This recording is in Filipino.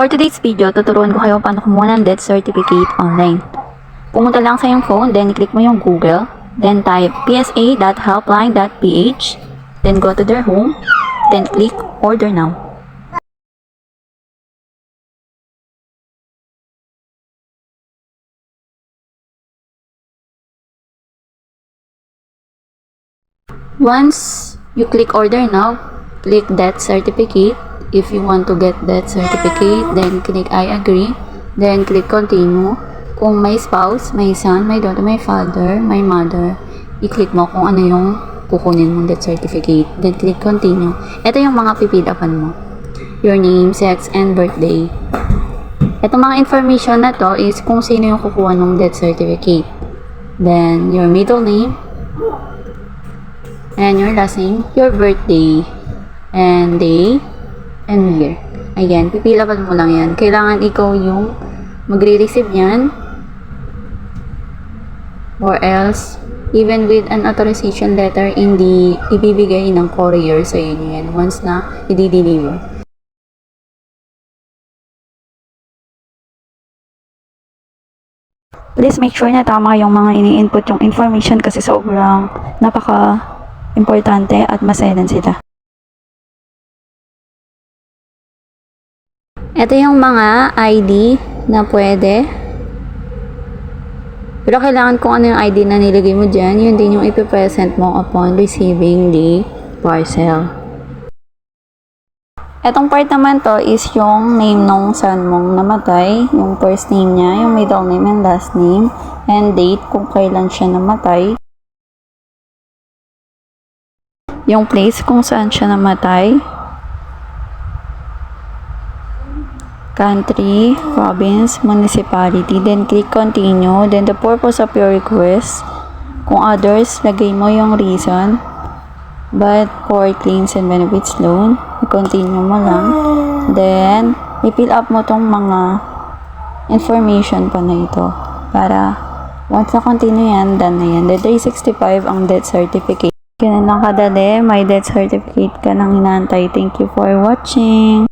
For today's video, tuturuan ko kayo paano kumuha ng death certificate online. Pumunta lang sa iyong phone, then click mo yung Google, then type psa.helpline.ph, then go to their home, then click order now. Once you click order now, click death certificate. If you want to get death certificate, then click I agree, then click continue. Kung may spouse, may son, may daughter, may father, may mother, i-click mo kung ano yung kukunin mong death certificate, then click continue. Ito yung mga pipilapan mo. Your name, sex, and birthday. Itong mga information na to is kung sino yung kukuha ng death certificate. Then, your middle name, and your last name, your birthday, and day, and year. Ayan, pipilapan mo lang yan. Kailangan ikaw yung magre-receive yan, or else, even with an authorization letter, hindi ibibigay ng courier sa inyo yan once na i-deliver. Please make sure na tama yung mga ini-input yung information kasi sobrang napaka-importante at maselan sila. Ito yung mga ID na pwede. Pero kailangan kung ano yung ID na nilagay mo dyan, yun din yung ipipresent mo upon receiving the parcel. Etong part naman to is yung name nung son mong namatay, yung first name niya, yung middle name and last name, and date kung kailan siya namatay. Yung place kung saan siya namatay. Country, province, municipality, then click continue, then the purpose of your request. Kung others, lagay mo yung reason, but for claims and benefits loan, i-continue mo lang, then i-fill up mo tong mga information pa na ito, para once na continue yan, done na yan. Then 365 ang death certificate. Ganun lang kadali, may death certificate ka nang inaantay. Thank you for watching.